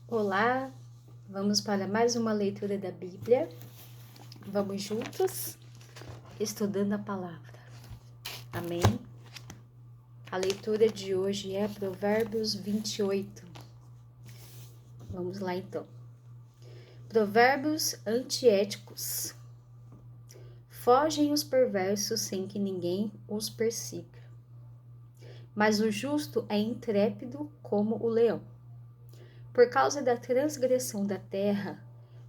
Olá, vamos para mais uma leitura da Bíblia. Vamos juntos estudando a palavra. Amém? A leitura de hoje é Provérbios 28. Vamos lá então. Provérbios antiéticos. Fogem os perversos sem que ninguém os persiga, mas o justo é intrépido como o leão. Por causa da transgressão da terra,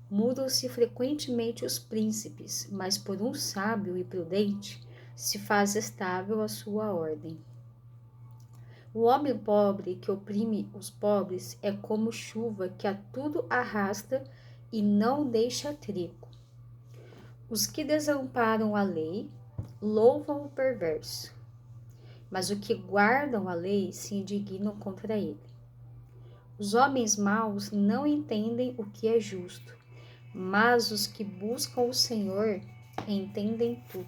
mudam-se frequentemente os príncipes, mas por um sábio e prudente se faz estável a sua ordem. O homem pobre que oprime os pobres é como chuva que a tudo arrasta e não deixa trigo. Os que desamparam a lei louvam o perverso, mas os que guardam a lei se indignam contra ele. Os homens maus não entendem o que é justo, mas os que buscam o Senhor entendem tudo.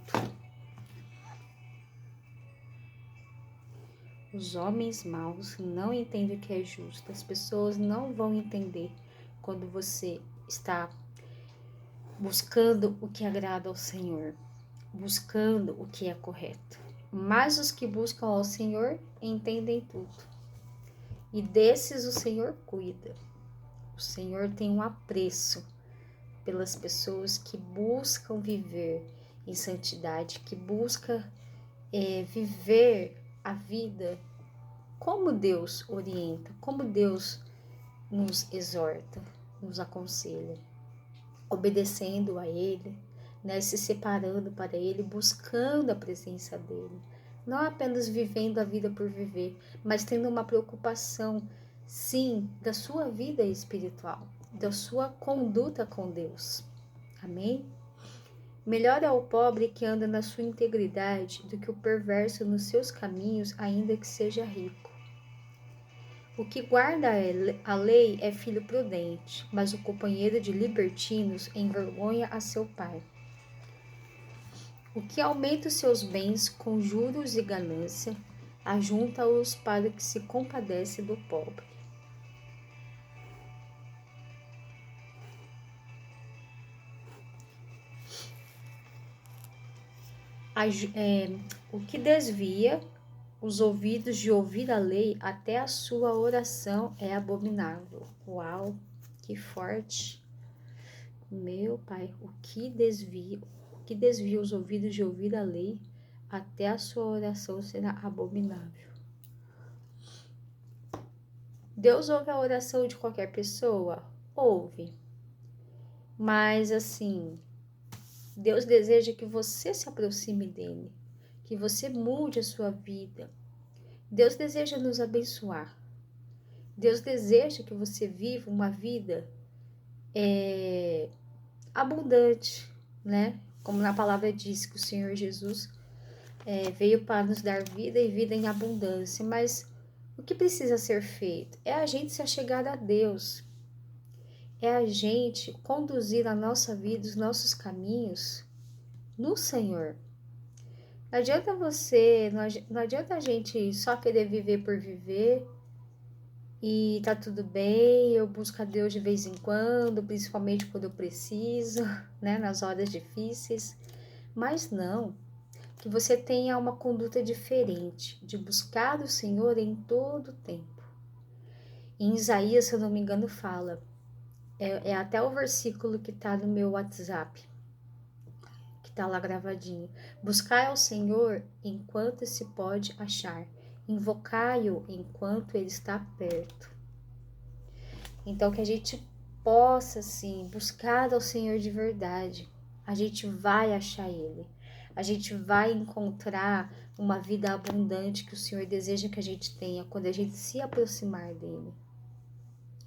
Os homens maus não entendem o que é justo. As pessoas não vão entender quando você está buscando o que agrada ao Senhor, buscando o que é correto. Mas os que buscam ao Senhor entendem tudo. E desses o Senhor cuida. O Senhor tem um apreço pelas pessoas que buscam viver em santidade, que buscam viver a vida como Deus orienta, como Deus nos exorta, nos aconselha, obedecendo a Ele, né, se separando para Ele, buscando a presença dEle, não apenas vivendo a vida por viver, mas tendo uma preocupação, sim, da sua vida espiritual, da sua conduta com Deus. Amém? Melhor é o pobre que anda na sua integridade do que o perverso nos seus caminhos, ainda que seja rico. O que guarda a lei é filho prudente, mas o companheiro de libertinos envergonha a seu pai. O que aumenta os seus bens com juros e ganância, ajunta-os para que se compadece do pobre. O que desvia os ouvidos de ouvir a lei, até a sua oração é abominável. Uau, que forte! Meu Pai, o que desvia os ouvidos de ouvir a lei, até a sua oração será abominável. Deus ouve a oração de qualquer pessoa? Ouve. Mas assim, Deus deseja que você se aproxime dele, que você mude a sua vida. Deus deseja nos abençoar. Deus deseja que você viva uma vida abundante, né? Como na palavra diz que o Senhor Jesus veio para nos dar vida e vida em abundância. Mas o que precisa ser feito? É a gente se achegar a Deus. É a gente conduzir a nossa vida, os nossos caminhos no Senhor. Não adianta não adianta a gente só querer viver por viver e tá tudo bem, eu busco a Deus de vez em quando, principalmente quando eu preciso, né, nas horas difíceis. Mas não, que você tenha uma conduta diferente, de buscar o Senhor em todo o tempo. Em Isaías, se eu não me engano, fala, é até o versículo que tá no meu WhatsApp, que tá lá gravadinho. Buscai ao Senhor enquanto se pode achar, invocai-o enquanto ele está perto. Então, que a gente possa, sim, buscar ao Senhor de verdade. A gente vai achar Ele. A gente vai encontrar uma vida abundante que o Senhor deseja que a gente tenha quando a gente se aproximar dEle.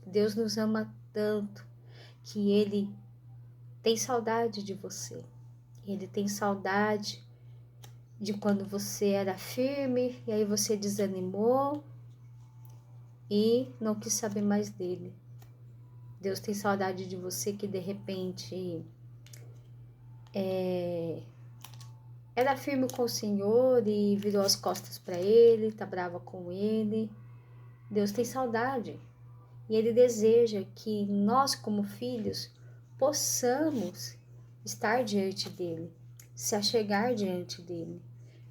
Deus nos ama tanto que Ele tem saudade de você. Ele tem saudade de quando você era firme e aí você desanimou e não quis saber mais dele. Deus tem saudade de você que de repente era firme com o Senhor e virou as costas para Ele, tá brava com Ele. Deus tem saudade. E Ele deseja que nós, como filhos, possamos estar diante dEle, se achegar diante dEle.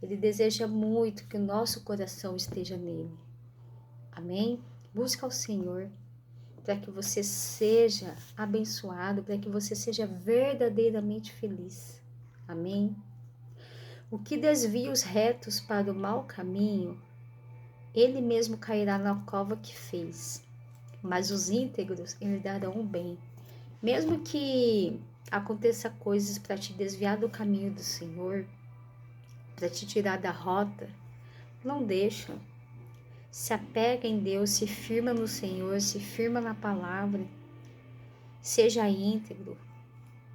Ele deseja muito que o nosso coração esteja nele. Amém? Busca o Senhor para que você seja abençoado, para que você seja verdadeiramente feliz. Amém? O que desvia os retos para o mau caminho, ele mesmo cairá na cova que fez, mas os íntegros herdarão o bem. Mesmo que aconteça coisas para te desviar do caminho do Senhor, para te tirar da rota, não deixa. Se apega em Deus, se firma no Senhor, se firma na palavra. Seja íntegro,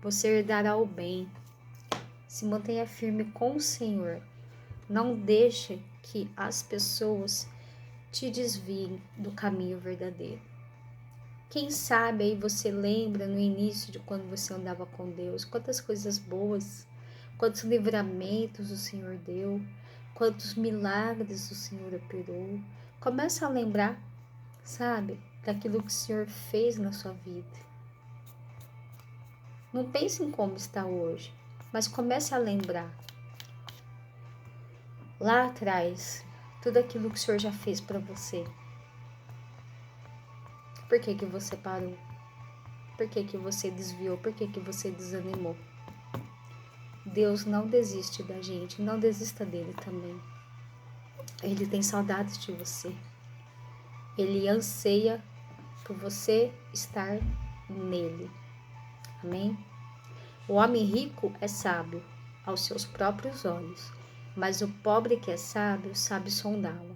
você herdará o bem. Se mantenha firme com o Senhor. Não deixe que as pessoas te desviem do caminho verdadeiro. Quem sabe aí você lembra no início de quando você andava com Deus, quantas coisas boas, quantos livramentos o Senhor deu, quantos milagres o Senhor operou. Começa a lembrar, sabe, daquilo que o Senhor fez na sua vida. Não pense em como está hoje, mas comece a lembrar. Lá atrás, tudo aquilo que o Senhor já fez para você. Por que que você parou? Por que que você desviou? Por que que você desanimou? Deus não desiste da gente, não desista dele também. Ele tem saudades de você. Ele anseia por você estar nele. Amém? O homem rico é sábio aos seus próprios olhos, mas o pobre que é sábio sabe sondá-lo.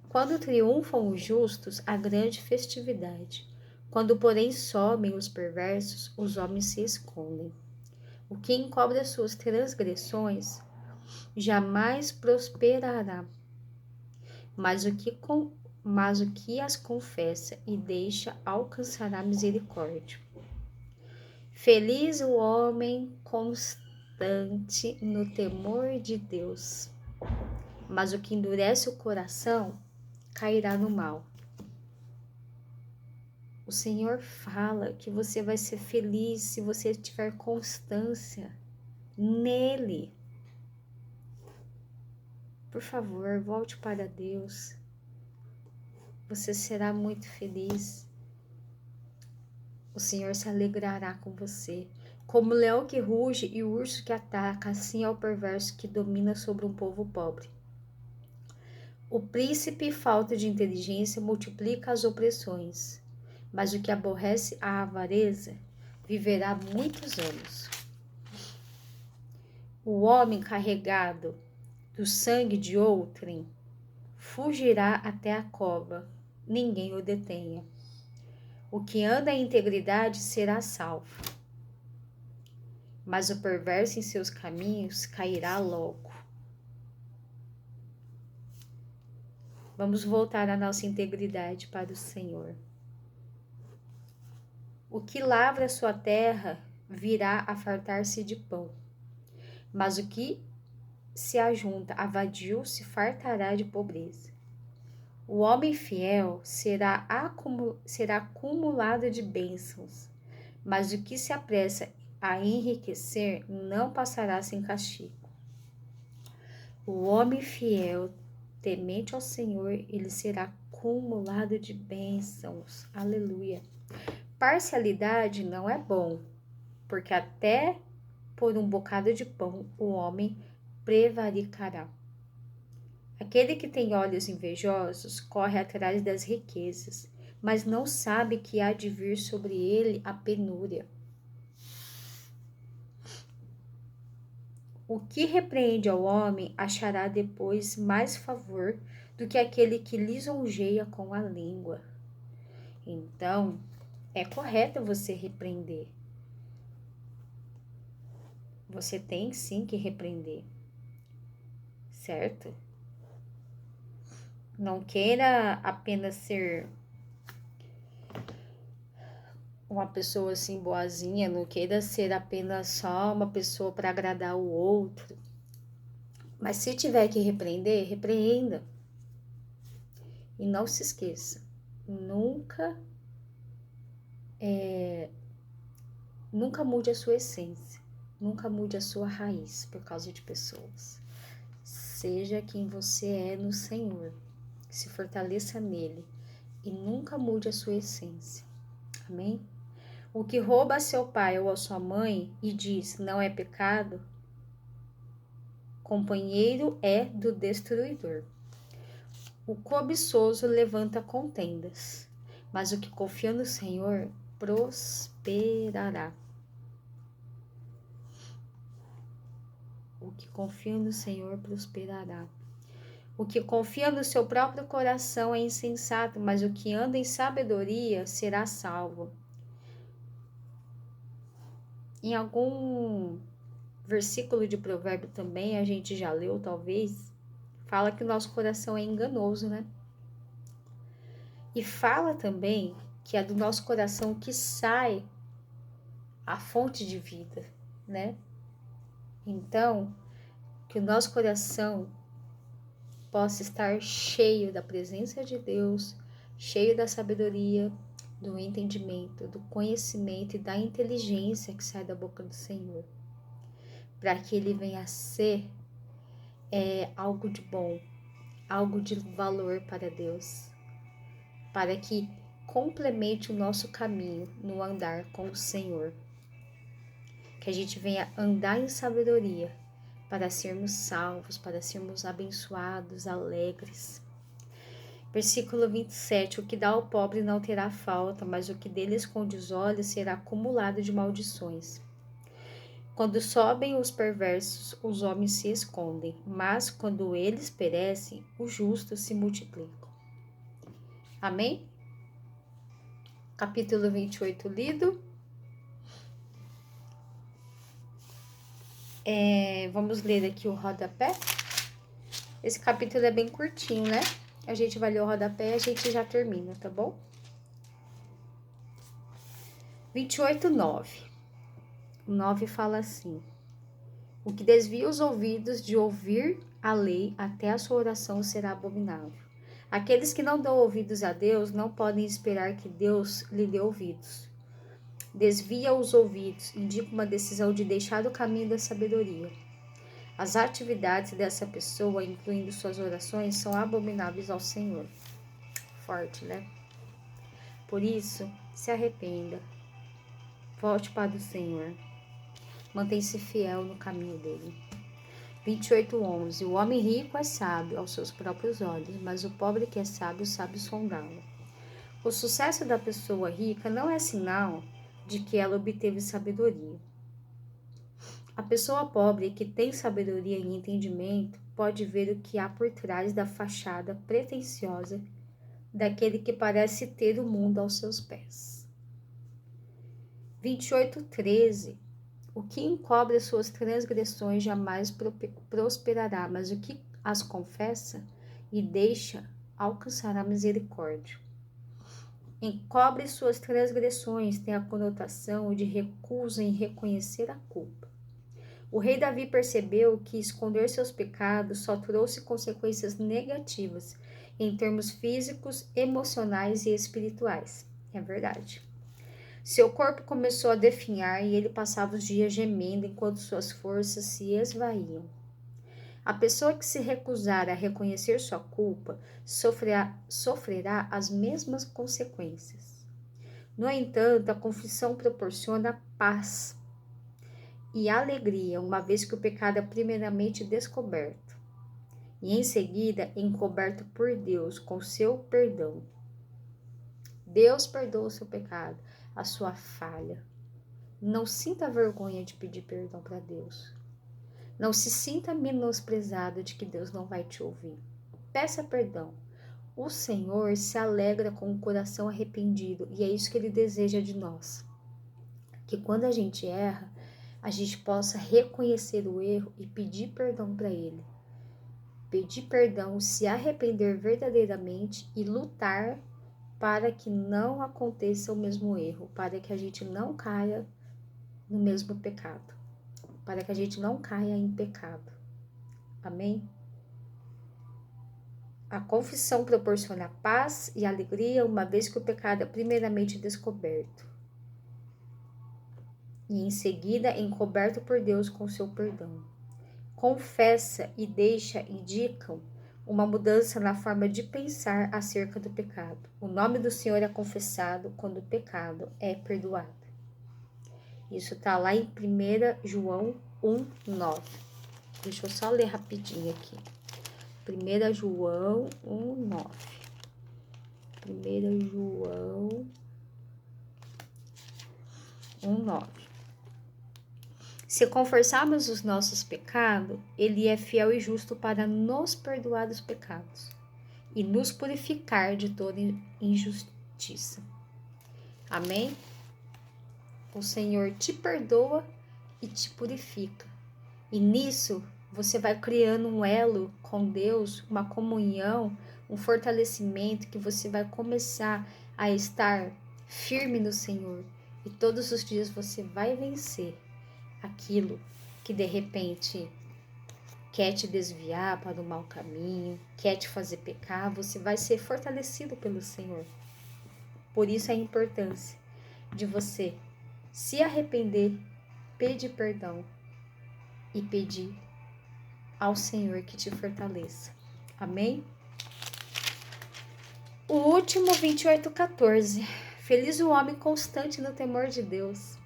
Quando triunfam os justos, há grande festividade. Quando, porém, sobem os perversos, os homens se escondem. O que encobre as suas transgressões jamais prosperará, mas o que as confessa e deixa alcançará misericórdia. Feliz o homem constante no temor de Deus, mas o que endurece o coração cairá no mal. O Senhor fala que você vai ser feliz se você tiver constância nele. Por favor, volte para Deus. Você será muito feliz. O Senhor se alegrará com você. Como o leão que ruge e o urso que ataca, assim é o perverso que domina sobre um povo pobre. O príncipe, falta de inteligência, multiplica as opressões, mas o que aborrece a avareza viverá muitos anos. O homem carregado do sangue de outrem fugirá até a cova, ninguém o detenha. O que anda em integridade será salvo, mas o perverso em seus caminhos cairá logo. Vamos voltar a nossa integridade para o Senhor. O que lavra sua terra virá a fartar-se de pão, mas o que se ajunta a vadio se fartará de pobreza. O homem fiel será acumulado de bênçãos, mas o que se apressa a enriquecer não passará sem castigo. O homem fiel, temente ao Senhor, ele será acumulado de bênçãos. Aleluia. Parcialidade não é bom, porque até por um bocado de pão o homem prevaricará. Aquele que tem olhos invejosos corre atrás das riquezas, mas não sabe que há de vir sobre ele a penúria. O que repreende ao homem achará depois mais favor do que aquele que lisonjeia com a língua. Então, é correto você repreender. Você tem sim que repreender, certo? Não queira apenas ser uma pessoa assim boazinha, não queira ser apenas só uma pessoa para agradar o outro. Mas se tiver que repreender, repreenda. E não se esqueça, nunca Nunca mude a sua essência, nunca mude a sua raiz por causa de pessoas. Seja quem você é no Senhor, se fortaleça nele e nunca mude a sua essência. Amém? O que rouba a seu pai ou a sua mãe e diz não é pecado, companheiro é do destruidor. O cobiçoso levanta contendas, mas o que confia no Senhor prosperará. O que confia no Senhor prosperará. O que confia no seu próprio coração é insensato, mas o que anda em sabedoria será salvo. Em algum versículo de provérbio também, a gente já leu talvez, fala que o nosso coração é enganoso, né? E fala também que é do nosso coração que sai a fonte de vida, né? Então, que o nosso coração possa estar cheio da presença de Deus, cheio da sabedoria, do entendimento, do conhecimento e da inteligência que sai da boca do Senhor, para que ele venha a ser algo de bom, algo de valor para Deus, para que complemente o nosso caminho no andar com o Senhor. Que a gente venha andar em sabedoria para sermos salvos, para sermos abençoados, alegres. Versículo 27, o que dá ao pobre não terá falta, mas o que dele esconde os olhos será acumulado de maldições. Quando sobem os perversos, os homens se escondem, mas quando eles perecem, os justos se multiplicam. Amém? Capítulo 28 lido. Vamos ler aqui o rodapé. Esse capítulo é bem curtinho, né? A gente vai ler o rodapé e a gente já termina, tá bom? 28, 9. O 9 fala assim: o que desvia os ouvidos de ouvir a lei, até a sua oração será abominável. Aqueles que não dão ouvidos a Deus não podem esperar que Deus lhe dê ouvidos. Desvia os ouvidos, indica uma decisão de deixar o caminho da sabedoria. As atividades dessa pessoa, incluindo suas orações, são abomináveis ao Senhor. Forte, né? Por isso, se arrependa. Volte para o Senhor. Mantenha-se fiel no caminho dele. 28:11. O homem rico é sábio aos seus próprios olhos, mas o pobre que é sábio sabe sondá-lo. O sucesso da pessoa rica não é sinal de que ela obteve sabedoria. A pessoa pobre que tem sabedoria e entendimento pode ver o que há por trás da fachada pretensiosa daquele que parece ter o mundo aos seus pés. 28:13. O que encobre as suas transgressões jamais prosperará, mas o que as confessa e deixa alcançará misericórdia. Encobre suas transgressões tem a conotação de recusa em reconhecer a culpa. O rei Davi percebeu que esconder seus pecados só trouxe consequências negativas em termos físicos, emocionais e espirituais. É verdade. Seu corpo começou a definhar e ele passava os dias gemendo enquanto suas forças se esvaíam. A pessoa que se recusar a reconhecer sua culpa sofrerá as mesmas consequências. No entanto, a confissão proporciona paz e alegria, uma vez que o pecado é primeiramente descoberto e em seguida encoberto por Deus com seu perdão. Deus perdoa o seu pecado, a sua falha. Não sinta vergonha de pedir perdão para Deus. Não se sinta menosprezado de que Deus não vai te ouvir. Peça perdão. O Senhor se alegra com o coração arrependido e é isso que Ele deseja de nós. Que quando a gente erra, a gente possa reconhecer o erro e pedir perdão para Ele. Pedir perdão, se arrepender verdadeiramente e lutar para que não aconteça o mesmo erro, para que a gente não caia no mesmo pecado, para que a gente não caia em pecado. Amém? A confissão proporciona paz e alegria, uma vez que o pecado é primeiramente descoberto. e em seguida encoberto por Deus com seu perdão. Confessa e deixa indicam uma mudança na forma de pensar acerca do pecado. O nome do Senhor é confessado quando o pecado é perdoado. Isso está lá em 1 João 1:9. Deixa eu só ler rapidinho aqui. 1 João 1:9. 1 João 1:9. Se confessarmos os nossos pecados, Ele é fiel e justo para nos perdoar os pecados e nos purificar de toda injustiça. Amém? O Senhor te perdoa e te purifica. E nisso você vai criando um elo com Deus, uma comunhão, um fortalecimento que você vai começar a estar firme no Senhor. E todos os dias você vai vencer aquilo que de repente quer te desviar para o mau caminho, quer te fazer pecar, você vai ser fortalecido pelo Senhor. Por isso a importância de você se arrepender, pedir perdão e pedir ao Senhor que te fortaleça. Amém? O último, 28:14. Feliz o homem constante no temor de Deus,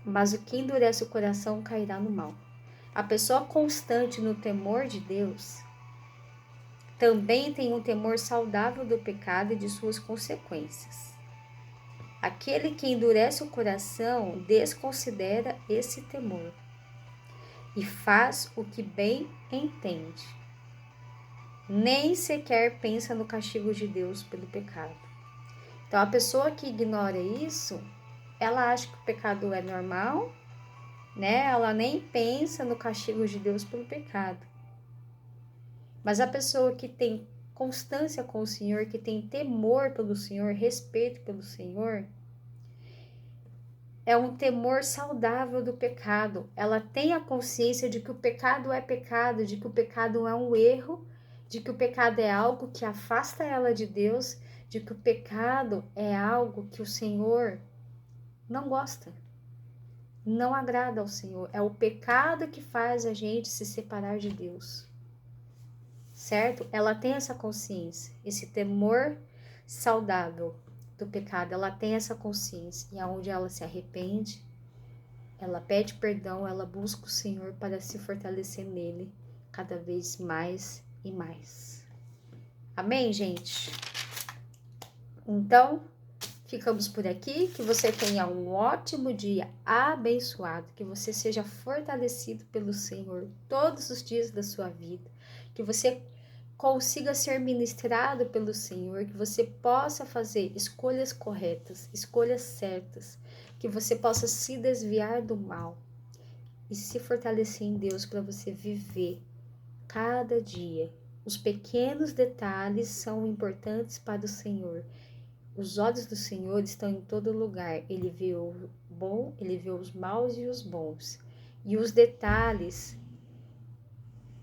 mas o que endurece o coração cairá no mal. A pessoa constante no temor de Deus também tem um temor saudável do pecado e de suas consequências. Aquele que endurece o coração desconsidera esse temor e faz o que bem entende. Nem sequer pensa no castigo de Deus pelo pecado. Então, a pessoa que ignora isso, ela acha que o pecado é normal, né? Ela nem pensa no castigo de Deus pelo pecado. Mas a pessoa que tem constância com o Senhor, que tem temor pelo Senhor, respeito pelo Senhor, é um temor saudável do pecado. Ela tem a consciência de que o pecado é pecado, de que o pecado é um erro, de que o pecado é algo que afasta ela de Deus, de que o pecado é algo que o Senhor não gosta, não agrada ao Senhor. É o pecado que faz a gente se separar de Deus, certo? Ela tem essa consciência, esse temor saudável do pecado, ela tem essa consciência, e aonde ela se arrepende, ela pede perdão, ela busca o Senhor para se fortalecer nele cada vez mais e mais. Amém, gente? Então, ficamos por aqui. Que você tenha um ótimo dia abençoado, que você seja fortalecido pelo Senhor todos os dias da sua vida, que você consiga ser ministrado pelo Senhor, que você possa fazer escolhas corretas, escolhas certas, que você possa se desviar do mal e se fortalecer em Deus para você viver cada dia. Os pequenos detalhes são importantes para o Senhor. Os olhos do Senhor estão em todo lugar. Ele vê o bom, ele vê os maus e os bons. E os detalhes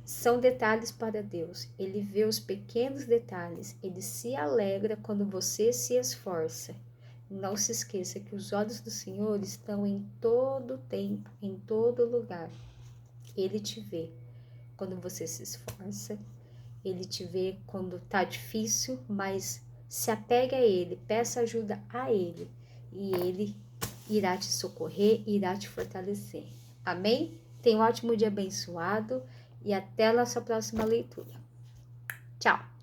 são detalhes para Deus. Ele vê os pequenos detalhes. Ele se alegra quando você se esforça. Não se esqueça que os olhos do Senhor estão em todo tempo, em todo lugar. Ele te vê quando você se esforça. Ele te vê quando tá difícil, mas se apegue a Ele, peça ajuda a Ele, e Ele irá te socorrer, irá te fortalecer. Amém? Tenha um ótimo dia abençoado e até a nossa próxima leitura. Tchau!